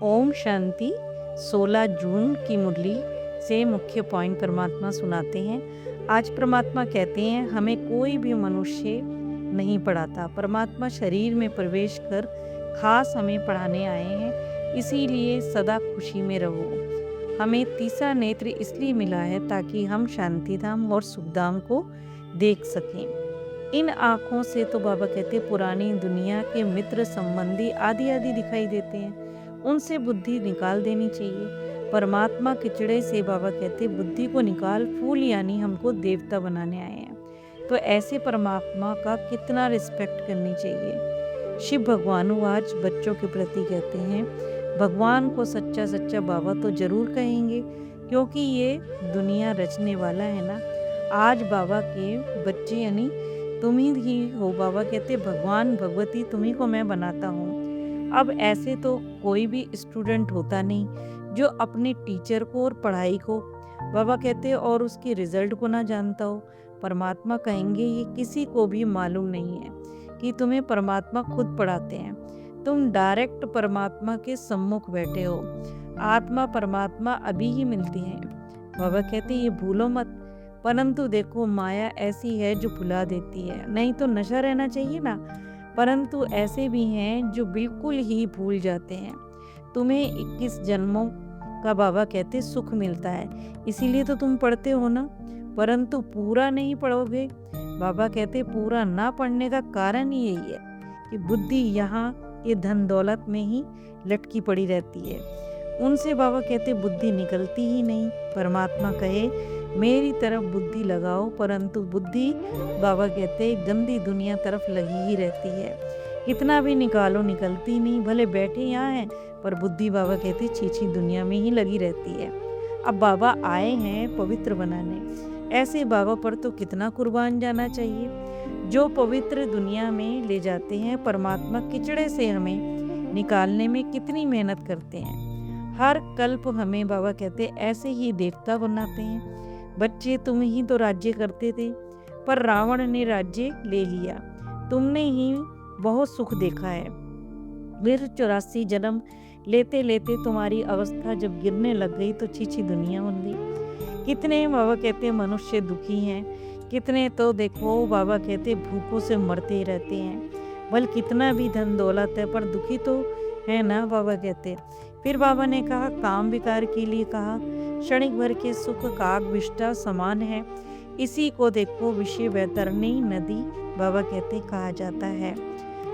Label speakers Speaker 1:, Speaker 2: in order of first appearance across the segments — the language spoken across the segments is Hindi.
Speaker 1: ओम शांति। 16 जून की मुरली से मुख्य पॉइंट परमात्मा सुनाते हैं। आज परमात्मा कहते हैं हमें कोई भी मनुष्य नहीं पढ़ाता, परमात्मा शरीर में प्रवेश कर खास हमें पढ़ाने आए हैं, इसीलिए सदा खुशी में रहो। हमें तीसरा नेत्र इसलिए मिला है ताकि हम शांति धाम और सुखधाम को देख सकें। इन आँखों से तो बाबा कहते पुरानी दुनिया के मित्र संबंधी आदि आदि दिखाई देते हैं, उनसे बुद्धि निकाल देनी चाहिए। परमात्मा किचड़े से बाबा कहते बुद्धि को निकाल, फूल यानी हमको देवता बनाने आए हैं। तो ऐसे परमात्मा का कितना रिस्पेक्ट करनी चाहिए। शिव भगवान आज बच्चों के प्रति कहते हैं भगवान को सच्चा सच्चा बाबा तो जरूर कहेंगे, क्योंकि ये दुनिया रचने वाला है ना। आज बाबा के बच्चे यानी तुम ही हो। बाबा कहते भगवान भगवती तुम्ही को मैं बनाता हूँ। अब ऐसे तो कोई भी स्टूडेंट होता नहीं जो अपने टीचर को और पढ़ाई को बाबा कहते और उसके रिजल्ट को ना जानता हो। परमात्मा कहेंगे ये किसी को भी मालूम नहीं है कि तुम्हें परमात्मा खुद पढ़ाते हैं। तुम डायरेक्ट परमात्मा के सम्मुख बैठे हो। आत्मा परमात्मा अभी ही मिलती है। बाबा कहते ये भूलो मत। परंतु देखो माया ऐसी है जो भुला देती है, नहीं तो नशा रहना चाहिए ना। परंतु ऐसे भी हैं जो बिल्कुल ही भूल जाते हैं। तुम्हें 21 जन्मों का बाबा कहते सुख मिलता है, इसीलिए तो तुम पढ़ते हो ना। परंतु पूरा नहीं पढ़ोगे। बाबा कहते पूरा ना पढ़ने का कारण ही यही है कि बुद्धि यहाँ ये धन दौलत में ही लटकी पड़ी रहती है। उनसे बाबा कहते बुद्धि निकलती ही नहीं। परमात्मा कहे मेरी तरफ बुद्धि लगाओ, परंतु बुद्धि बाबा कहते गंदी दुनिया तरफ लगी ही रहती है। कितना भी निकालो निकलती नहीं। भले बैठे यहाँ हैं पर बुद्धि बाबा कहते छीछी दुनिया में ही लगी रहती है। अब बाबा आए हैं पवित्र बनाने, ऐसे बाबा पर तो कितना कुर्बान जाना चाहिए। जो पवित्र दुनिया में ले जाते हैं, परमात्मा किचड़े से हमें निकालने में कितनी मेहनत करते हैं। हर कल्प हमें बाबा कहते ऐसे ही देवता बनाते हैं। बच्चे तुम ही तो राज्य करते थे, पर रावण ने राज्य ले लिया। तुमने ही बहुत सुख देखा है। फिर 84 जन्म लेते लेते तुम्हारी अवस्था जब गिरने लग गई तो छीछी दुनिया बन गई। कितने बाबा कहते मनुष्य दुखी हैं, कितने तो देखो बाबा कहते भूखों से मरते ही रहते हैं। बल कितना भी धन दौलत है पर दुखी तो है ना बाबा कहते। फिर बाबा ने कहा काम विकार के लिए कहा क्षणिक भर के सुख काग विष्टा समान है। इसी को देखो विषय वैतरणी नदी बाबा कहते कहा जाता है।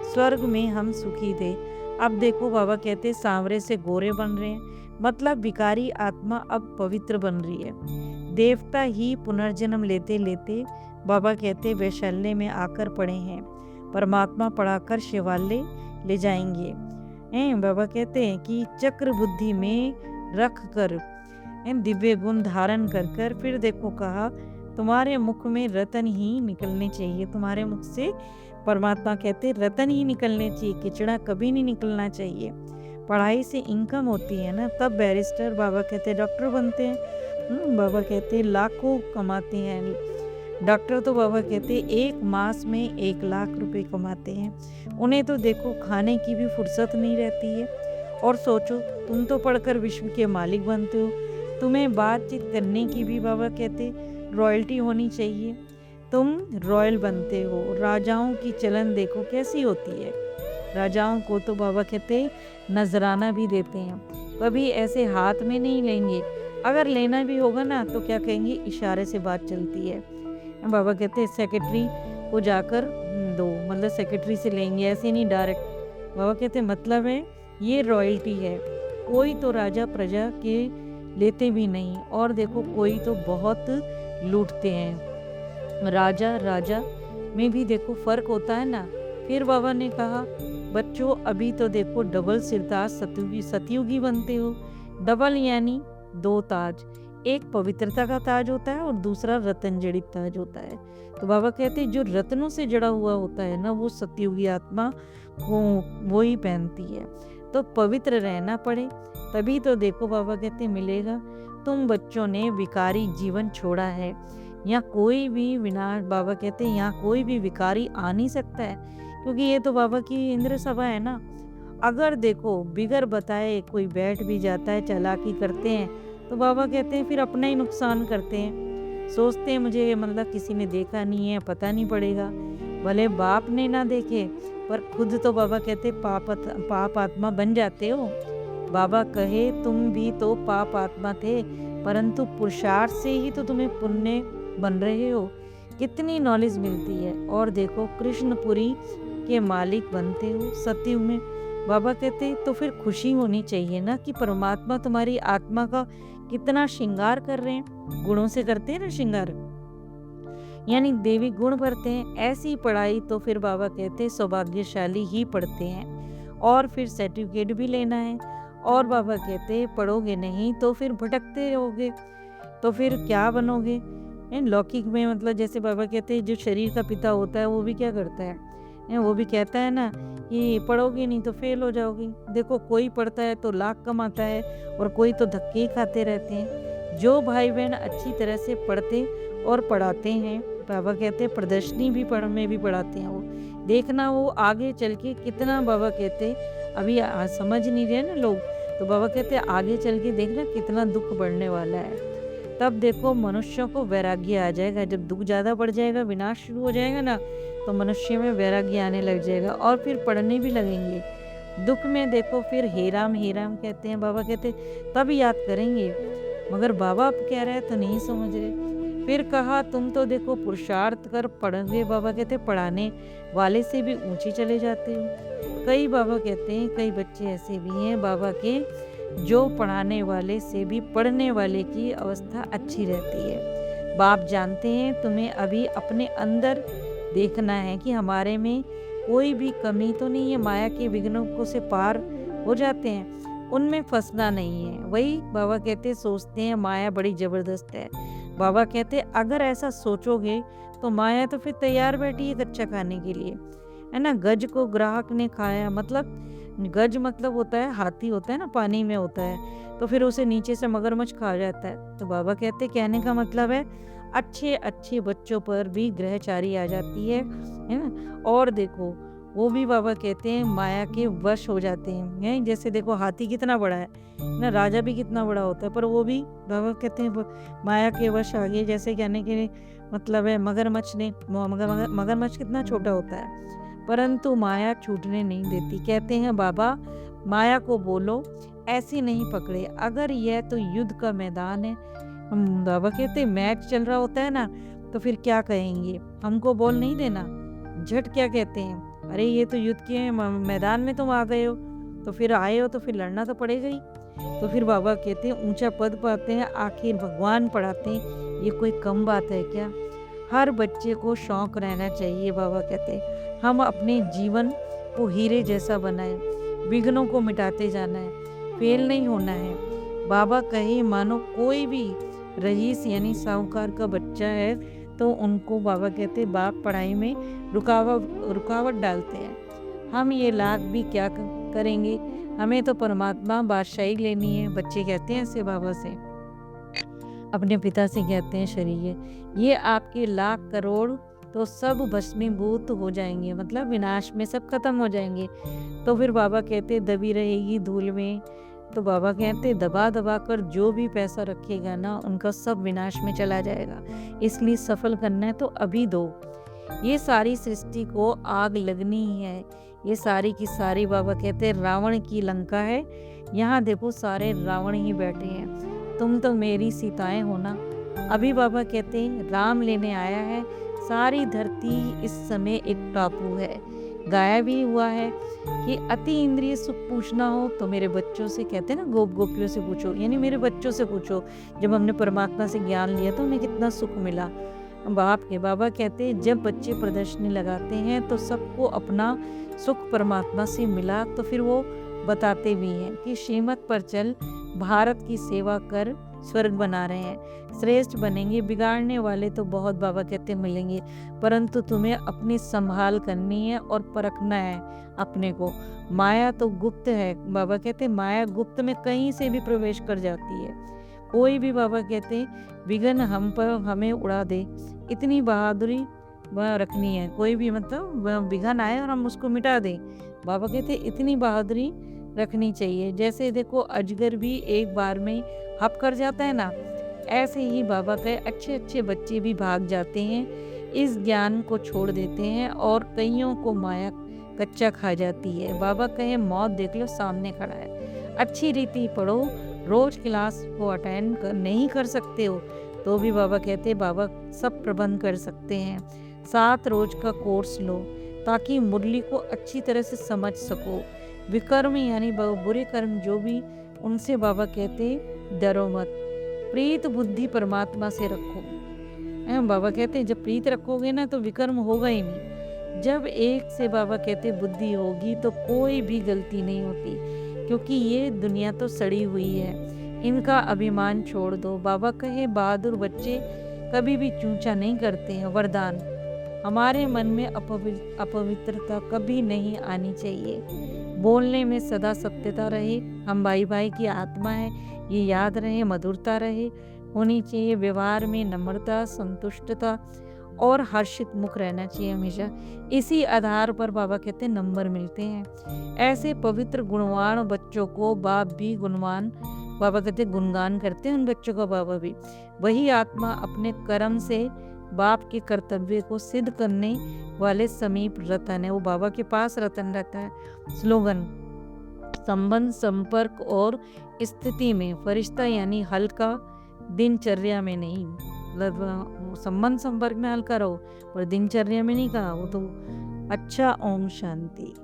Speaker 1: स्वर्ग में हम सुखी थे, अब देखो बाबा कहते सांवरे से गोरे बन रहे हैं। मतलब विकारी आत्मा अब पवित्र बन रही है। देवता ही पुनर्जन्म लेते लेते बाबा कहते वैशाल्य में आकर पड़े हैं। परमात्मा पढ़ाकर शिवालय ले जाएंगे। बाबा कहते हैं कि चक्र बुद्धि में रख कर दिव्य गुण धारण कर कर फिर देखो कहा तुम्हारे मुख में रतन ही निकलने चाहिए। तुम्हारे मुख से परमात्मा कहते रतन ही निकलने चाहिए, किचड़ा कभी नहीं निकलना चाहिए। पढ़ाई से इनकम होती है ना, तब बैरिस्टर बाबा कहते डॉक्टर बनते हैं। बाबा कहते लाखों कमाते हैं डॉक्टर, तो बाबा कहते 1 मास में 1 लाख रुपए कमाते हैं। उन्हें तो देखो खाने की भी फुर्सत नहीं रहती है। और सोचो तुम तो पढ़कर विश्व के मालिक बनते हो, तुम्हें बातचीत करने की भी बाबा कहते रॉयल्टी होनी चाहिए। तुम रॉयल बनते हो। राजाओं की चलन देखो कैसी होती है। राजाओं को तो बाबा कहते नजराना भी देते हैं, कभी ऐसे हाथ में नहीं लेंगे। अगर लेना भी होगा ना तो क्या कहेंगे इशारे से बात चलती है। बाबा कहते सेक्रेटरी को जाकर दो, मतलब सेक्रेटरी से लेंगे, ऐसे नहीं डायरेक्ट। बाबा कहते मतलब है ये रॉयल्टी है। कोई तो राजा प्रजा के लेते भी नहीं, और देखो कोई तो बहुत लूटते हैं। राजा राजा में भी देखो फर्क होता है ना। फिर बाबा ने कहा बच्चों अभी तो देखो डबल सिरताज सतयुगी बनते हो। डबल यानी 2 ताज, एक पवित्रता का ताज होता है और दूसरा रतन जड़ित ताज होता है। तो बाबा कहते हैं जो रत्नों से जड़ा हुआ होता है ना वो सतयुगी आत्मा को वो ही पहनती है। तो पवित्र रहना पड़े तभी तो देखो बाबा कहते मिलेगा। तुम बच्चों ने विकारी जीवन छोड़ा है। यहाँ कोई भी विनाश बाबा कहते यहाँ कोई भी विकारी आ नहीं सकता है, क्योंकि ये तो बाबा की इंद्र सभा है ना। अगर देखो बिगर बताए कोई बैठ भी जाता है, चालाकी करते हैं, तो बाबा कहते हैं फिर अपना ही नुकसान करते हैं। सोचते हैं मुझे मतलब किसी ने देखा नहीं है, पता नहीं पड़ेगा। भले बाप ने ना देखे, पर खुद तो बाबा कहते पाप आत्मा बन जाते हो। बाबा कहे तुम भी तो पाप आत्मा थे, परंतु पुरुषार्थ से ही तो तुम्हें पुण्य बन रहे हो। कितनी नॉलेज मिलती है। और देखो कृष्णपुरी के मालिक बनते हो सतयुग में। बाबा कहते तो फिर खुशी होनी चाहिए ना कि परमात्मा तुम्हारी आत्मा का कितना श्रृंगार कर रहे हैं। गुणों से करते हैं ना श्रृंगार, यानी देवी गुण भरते हैं। ऐसी पढ़ाई तो फिर बाबा कहते हैं सौभाग्यशाली ही पढ़ते हैं, और फिर सर्टिफिकेट भी लेना है। और बाबा कहते हैं पढ़ोगे नहीं तो फिर भटकते रहोगे, तो फिर क्या बनोगे। लौकिक में मतलब जैसे बाबा कहते हैं जो शरीर का पिता होता है वो भी क्या करता है, वो भी कहता है ना कि पढ़ोगे नहीं तो फेल हो जाओगी। देखो कोई पढ़ता है तो लाख कमाता है, और कोई तो धक्के ही खाते रहते हैं। जो भाई बहन अच्छी तरह से पढ़ते और पढ़ाते हैं, बाबा कहते हैं प्रदर्शनी भी में भी पढ़ाते हैं, वो देखना वो आगे चल के कितना, बाबा कहते अभी समझ नहीं रहे ना लोग, तो बाबा कहते आगे चल के देखना कितना दुख बढ़ने वाला है। तब देखो मनुष्यों को वैराग्य आ जाएगा। जब दुख ज़्यादा बढ़ जाएगा, विनाश शुरू हो जाएगा ना, तो मनुष्य में वैराग्य आने लग जाएगा, और फिर पढ़ने भी लगेंगे। दुख में देखो फिर हे राम कहते हैं, बाबा कहते तब याद करेंगे। मगर बाबा अब कह रहे हैं तो नहीं समझ रहे। फिर कहा तुम तो देखो पुरुषार्थ कर पढ़ोगे, बाबा कहते पढ़ाने वाले से भी ऊंचे चले जाते हो। कई बाबा कहते हैं कई बच्चे ऐसे भी हैं बाबा के, जो पढ़ाने वाले से भी पढ़ने वाले की अवस्था अच्छी रहती है। बाप जानते हैं तुम्हें अभी अपने अंदर देखना है कि हमारे में कोई भी कमी तो नहीं है। माया के विघ्नों को से पार हो जाते हैं, उनमें फंसना नहीं है। वही बाबा कहते सोचते हैं माया बड़ी जबरदस्त है। बाबा कहते अगर ऐसा सोचोगे तो माया तो फिर तैयार बैठी है कच्चा खाने के लिए, है ना। गज को ग्राहक ने खाया, मतलब गज मतलब होता है हाथी होता है ना, पानी में होता है, तो फिर उसे नीचे से मगरमच्छ खा जाता है। तो बाबा कहते कहने का मतलब है अच्छे अच्छे बच्चों पर भी ग्रहचारी आ जाती है ना। और देखो वो भी बाबा कहते हैं माया के वश हो जाते हैं। जैसे देखो हाथी कितना बड़ा है ना, राजा भी कितना बड़ा होता है, पर वो भी बाबा कहते हैं माया के वश आ गए। जैसे कहने के मतलब है मगरमच्छ ने, मगरमच्छ कितना छोटा होता है, परंतु माया छूटने नहीं देती। कहते हैं बाबा माया को बोलो ऐसी नहीं पकड़े। अगर यह तो युद्ध का मैदान है, हम बाबा कहते मैच चल रहा होता है ना, तो फिर क्या कहेंगे, हमको बॉल नहीं देना, झट क्या कहते हैं, अरे ये तो युद्ध के मैदान में तुम आ गए हो, तो फिर आए हो तो फिर लड़ना तो पड़ेगा ही। तो फिर बाबा कहते हैं ऊंचा पद पाते हैं, आखिर भगवान पढ़ाते हैं, ये कोई कम बात है क्या। हर बच्चे को शौक रहना चाहिए। बाबा कहते हैं हम अपने जीवन को हीरे जैसा बनाएं, विघ्नों को मिटाते जाना है, फेल नहीं होना है। बाबा कहे मानो कोई भी रईस यानी साहूकार का बच्चा है, तो उनको बाबा कहते बाप पढ़ाई में रुकावट डालते हैं। हम ये लाख भी क्या करेंगे, हमें तो परमात्मा बादशाही लेनी है। बच्चे कहते हैं ऐसे बाबा से, अपने पिता से कहते हैं शरीर ये आपके लाख करोड़ तो सब भस्मीभूत हो जाएंगे, मतलब विनाश में सब खत्म हो जाएंगे। तो फिर बाबा कहते दबी रहेगी धूल में। तो बाबा कहते दबा दबा कर जो भी पैसा रखेगा ना, उनका सब विनाश में चला जाएगा। इसलिए सफल करना है तो अभी दो। ये सारी सृष्टि को आग लगनी है, ये सारी की सारी बाबा कहते रावण की लंका है। यहाँ देखो सारे रावण ही बैठे हैं, तुम तो मेरी सीताएं हो ना। अभी बाबा कहते हैं राम लेने आया है। सारी धरती इस समय एक टापू है। गाया भी हुआ है कि अति इंद्रिय सुख पूछना हो तो मेरे बच्चों से, कहते हैं ना गोपियों से पूछो, यानी मेरे बच्चों से पूछो। जब हमने परमात्मा से ज्ञान लिया तो उन्हें कितना सुख मिला। बाबा कहते हैं जब बच्चे प्रदर्शनी लगाते हैं तो सबको अपना सुख परमात्मा से मिला। तो फिर वो बताते भी हैं कि श्रीमत पर चल, भारत की सेवा कर, स्वर्ग बना रहे हैं, श्रेष्ठ बनेंगे। बिगाड़ने वाले तो बहुत बाबा कहते मिलेंगे, परंतु तुम्हें अपनी संभाल करनी है और परखना है अपने को। माया तो गुप्त है, बाबा कहते माया गुप्त में कहीं से भी प्रवेश कर जाती है। कोई भी बाबा कहते विघ्न हम पर हमें उड़ा दे, इतनी बहादुरी रखनी है। कोई भी मतलब विघ्न आए और हम उसको मिटा दें, बाबा कहते इतनी बहादुरी रखनी चाहिए। जैसे देखो अजगर भी एक बार में हप कर जाता है ना, ऐसे ही बाबा कहे अच्छे अच्छे बच्चे भी भाग जाते हैं, इस ज्ञान को छोड़ देते हैं और कईयों को माया कच्चा खा जाती है। बाबा कहे मौत देख लो सामने खड़ा है, अच्छी रीति पढ़ो, रोज क्लास को अटेंड नहीं कर सकते हो तो भी बाबा कहते बाबा सब प्रबंध कर सकते हैं। 7 रोज का कोर्स लो ताकि मुरली को अच्छी तरह से समझ सको। विकर्म यानी बुरे कर्म जो भी, उनसे बाबा कहते डरो मत, प्रीत बुद्धि परमात्मा से रखो। बाबा कहते जब प्रीत रखोगे ना तो विकर्म होगा ही नहीं। जब एक से बाबा कहते बुद्धि होगी तो कोई भी गलती नहीं होती, क्योंकि ये दुनिया तो सड़ी हुई है, इनका अभिमान छोड़ दो। बाबा कहे बहादुर बच्चे कभी भी चूंचा नहीं करते हैं। वरदान, हमारे मन में अपवित्रता कभी नहीं आनी चाहिए, बोलने में सदा सत्यता रहे, हम भाई भाई की आत्मा है ये याद रहे, मधुरता रहे होनी चाहिए, व्यवहार में नम्रता, संतुष्टता और हर्षित मुख रहना चाहिए हमेशा। इसी आधार पर बाबा कहते हैं नंबर मिलते हैं। ऐसे पवित्र गुणवान बच्चों को बाप भी गुणवान, बाबा कहते गुणगान करते हैं उन बच्चों का बाबा भी। वही आत्मा अपने कर्म से बाप के कर्तव्य को सिद्ध करने वाले समीप रतन है, वो बाबा के पास रतन रहता है। स्लोगन, संबंध संपर्क और स्थिति में फरिश्ता यानी हल्का, दिनचर्या में नहीं। मतलब संबंध संपर्क में हल्का रहो पर दिनचर्या में नहीं कहा, वो तो अच्छा। ओम शांति।